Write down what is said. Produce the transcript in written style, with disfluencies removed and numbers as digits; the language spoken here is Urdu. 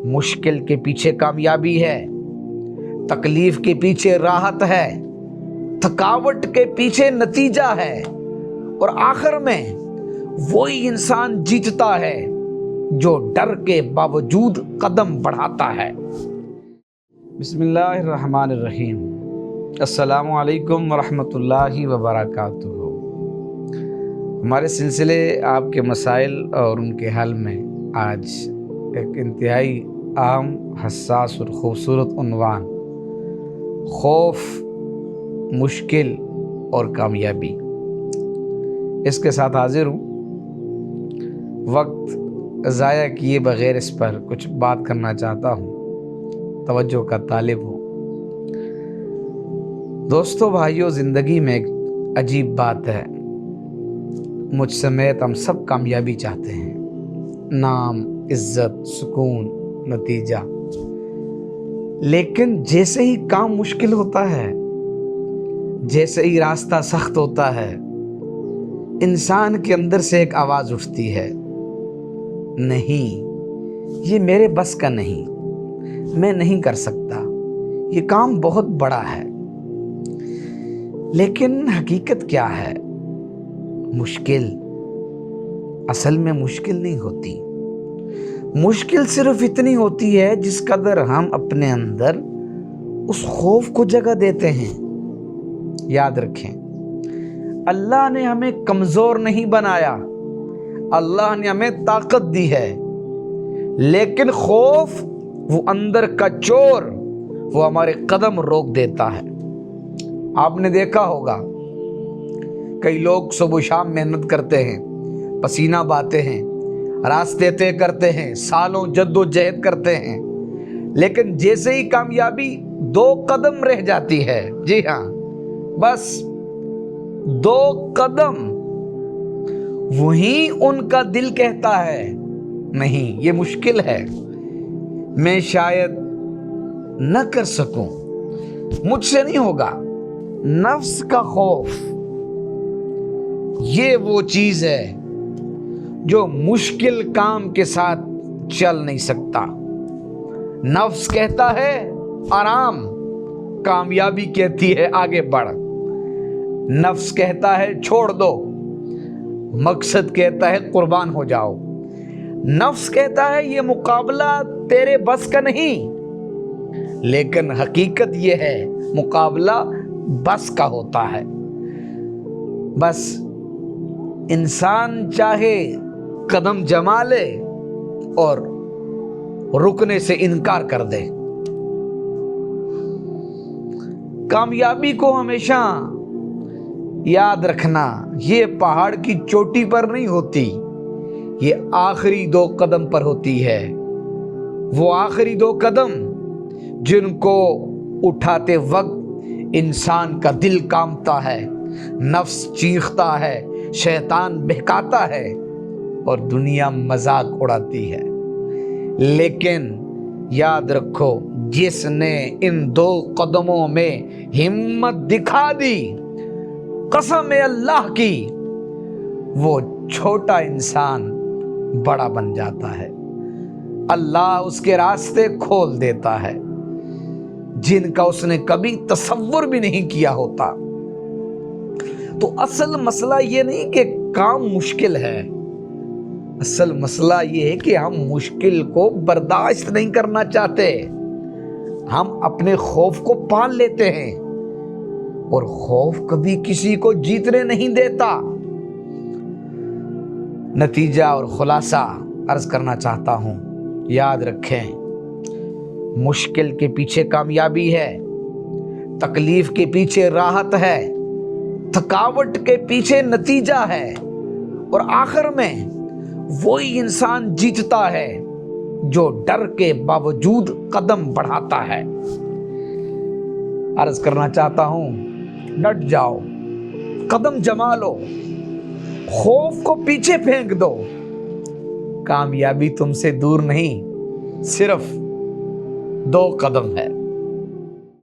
مشکل کے پیچھے کامیابی ہے، تکلیف کے پیچھے راحت ہے، تھکاوٹ کے پیچھے نتیجہ ہے، اور آخر میں وہی انسان جیتتا ہے جو ڈر کے باوجود قدم بڑھاتا ہے۔ بسم اللہ الرحمن الرحیم۔ السلام علیکم ورحمۃ اللہ وبرکاتہ۔ ہمارے سلسلے آپ کے مسائل اور ان کے حل میں آج ایک انتہائی اہم، حساس اور خوبصورت عنوان، خوف، مشکل اور کامیابی، اس کے ساتھ حاضر ہوں۔ وقت ضائع کیے بغیر اس پر کچھ بات کرنا چاہتا ہوں، توجہ کا طالب ہوں۔ دوستو، بھائیو، زندگی میں ایک عجیب بات ہے، مجھ سمیت ہم سب کامیابی چاہتے ہیں، نام، عزت، سکون، نتیجہ، لیکن جیسے ہی کام مشکل ہوتا ہے، جیسے ہی راستہ سخت ہوتا ہے، انسان کے اندر سے ایک آواز اٹھتی ہے، نہیں، یہ میرے بس کا نہیں، میں نہیں کر سکتا، یہ کام بہت بڑا ہے۔ لیکن حقیقت کیا ہے؟ مشکل اصل میں مشکل نہیں ہوتی، مشکل صرف اتنی ہوتی ہے جس قدر ہم اپنے اندر اس خوف کو جگہ دیتے ہیں۔ یاد رکھیں، اللہ نے ہمیں کمزور نہیں بنایا، اللہ نے ہمیں طاقت دی ہے، لیکن خوف، وہ اندر کا چور، وہ ہمارے قدم روک دیتا ہے۔ آپ نے دیکھا ہوگا، کئی لوگ صبح و شام محنت کرتے ہیں، پسینہ بہاتے ہیں، راستے طے کرتے ہیں، سالوں جد و جہد کرتے ہیں، لیکن جیسے ہی کامیابی 2 قدم رہ جاتی ہے، جی ہاں، بس 2 قدم، وہیں ان کا دل کہتا ہے، نہیں، یہ مشکل ہے، میں شاید نہ کر سکوں، مجھ سے نہیں ہوگا۔ نفس کا خوف، یہ وہ چیز ہے جو مشکل کام کے ساتھ چل نہیں سکتا۔ نفس کہتا ہے آرام، کامیابی کہتی ہے آگے بڑھ۔ نفس کہتا ہے چھوڑ دو، مقصد کہتا ہے قربان ہو جاؤ۔ نفس کہتا ہے یہ مقابلہ تیرے بس کا نہیں، لیکن حقیقت یہ ہے مقابلہ بس کا ہوتا ہے۔ بس انسان چاہے قدم جما لے اور رکنے سے انکار کر دے۔ کامیابی کو ہمیشہ یاد رکھنا، یہ پہاڑ کی چوٹی پر نہیں ہوتی، یہ آخری 2 قدم پر ہوتی ہے۔ وہ آخری 2 قدم جن کو اٹھاتے وقت انسان کا دل کانپتا ہے، نفس چیختا ہے، شیطان بہکاتا ہے اور دنیا مذاق اڑاتی ہے۔ لیکن یاد رکھو، جس نے ان 2 قدموں میں ہمت دکھا دی، قسم اللہ کی، وہ چھوٹا انسان بڑا بن جاتا ہے۔ اللہ اس کے راستے کھول دیتا ہے جن کا اس نے کبھی تصور بھی نہیں کیا ہوتا۔ تو اصل مسئلہ یہ نہیں کہ کام مشکل ہے، اصل مسئلہ یہ ہے کہ ہم مشکل کو برداشت نہیں کرنا چاہتے، ہم اپنے خوف کو پال لیتے ہیں، اور خوف کبھی کسی کو جیتنے نہیں دیتا۔ نتیجہ اور خلاصہ عرض کرنا چاہتا ہوں، یاد رکھیں، مشکل کے پیچھے کامیابی ہے، تکلیف کے پیچھے راحت ہے، تھکاوٹ کے پیچھے نتیجہ ہے، اور آخر میں وہی انسان جیتتا ہے جو ڈر کے باوجود قدم بڑھاتا ہے۔ عرض کرنا چاہتا ہوں، ڈٹ جاؤ، قدم جما لو، خوف کو پیچھے پھینک دو، کامیابی تم سے دور نہیں، صرف 2 قدم ہے۔